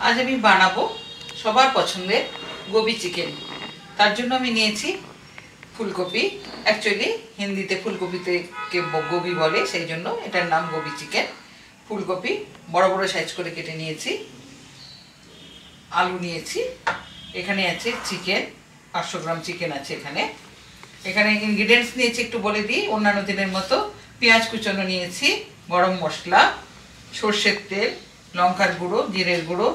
आज আমি বানাবো সবার পছন্দের গোবি চিকেন। তার জন্য আমি নিয়েছি ফুলকপি। অ্যাকচুয়ালি হিন্দিতে ফুলকপিতে কে গোবি বলে, সেই জন্য এটার নাম গোবি চিকেন। ফুলকপি বড় বড় সাইজ করে কেটে নিয়েছি, আলু নিয়েছি, এখানে আছে চিকেন, 500 গ্রাম চিকেন আছে এখানে। এখানে ইনগ্রিডিয়েন্টস নিয়েছি একটু বলে দিই, অন্যান্য দিনের মতো। পেঁয়াজ কুচানো নিয়েছি, গরম মশলা, সর্ষের তেল, লঙ্কার গুঁড়ো, জিরের গুঁড়ো,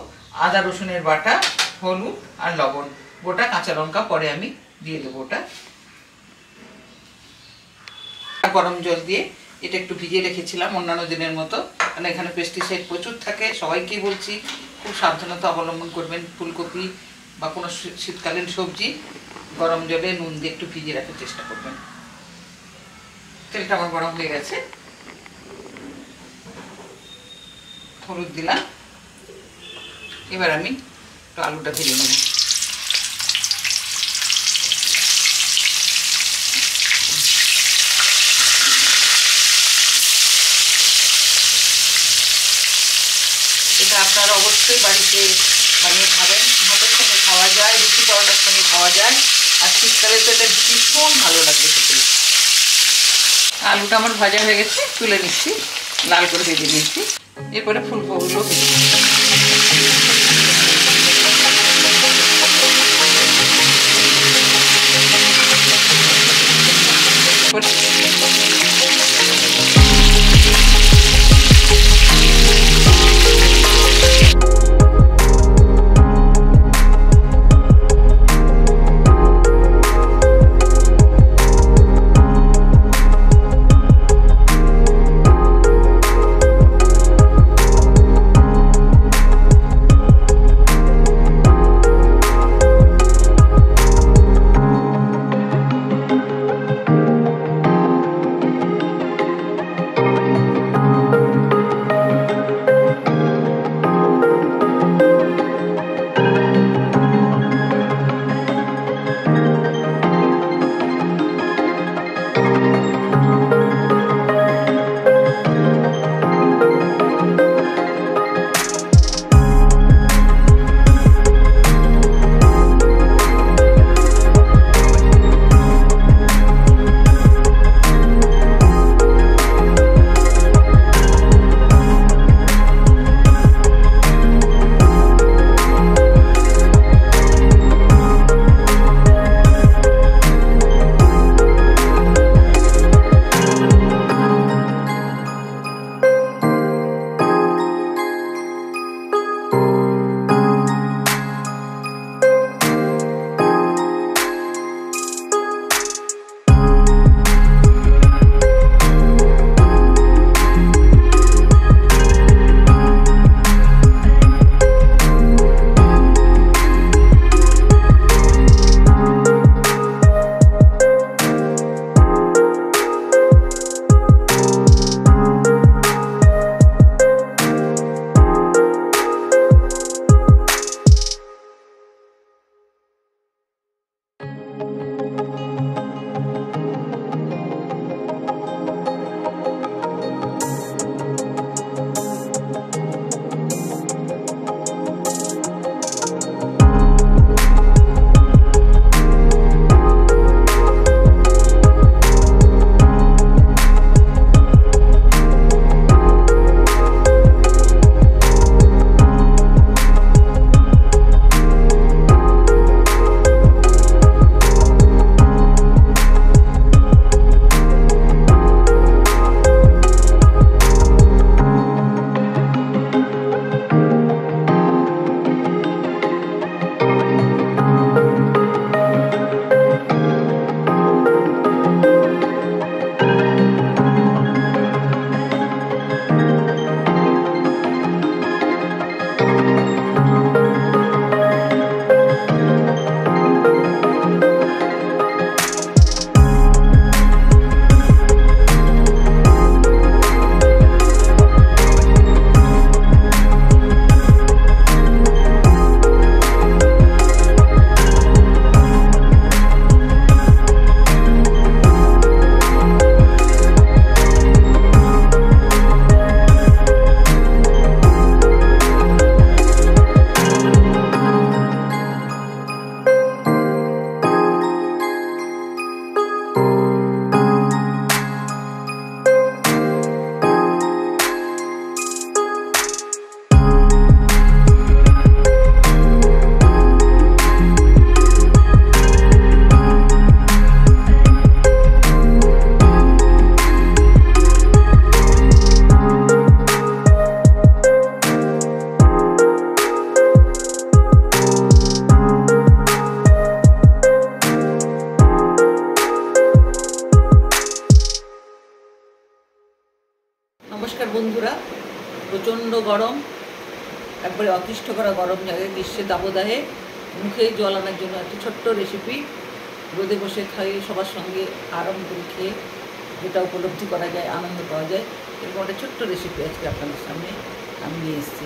আদা রসুনের বাটা, হলুদ আর লবণ, গোটা কাঁচা লঙ্কা পরে আমি দিয়ে দেবো। ওটা গরম জল দিয়ে এটা একটু ভিজিয়ে রেখেছিলাম অন্যান্য দিনের মতো, কারণ এখানে পেস্টিসাইড প্রচুর থাকে। সবাইকেই বলছি খুব সাবধানতা অবলম্বন করবেন। ফুলকপি বা কোনো শীতকালীন সবজি গরম জলে নুন দিয়ে একটু ভিজিয়ে রাখার চেষ্টা করবেন। তেলটা আমার গরম হয়ে গেছে, হলুদ দিলাম। এবার আমি একটু আলুটা ভেজে নেব। এটা আপনারা অবশ্যই বাড়িতে বানিয়ে খাবেন। ভাতের সঙ্গে খাওয়া যায়, রুটি পরোটার সঙ্গে খাওয়া যায়, আর শীতকালে তো এটা ভীষণ ভালো লাগবে খেতে। আলুটা আমার ভাজা হয়ে গেছে, তুলে নিচ্ছি, লাল করে ভেজে নিচ্ছি। এরপরে ফুলকপিগুলো একবারে অতিষ্ঠ করা গরম জায়গায় গ্রীষ্মের দাবদাহে মুখে জল আনার জন্য একটা ছোট্ট রেসিপি, রোদে বসে খাইয়ে সবার সঙ্গে আরাম করে খেয়ে যেটা উপলব্ধি করা যায়, আনন্দ পাওয়া যায়, এরকম একটা ছোট্ট রেসিপি আজকে আপনাদের সামনে আমি নিয়ে এসেছি।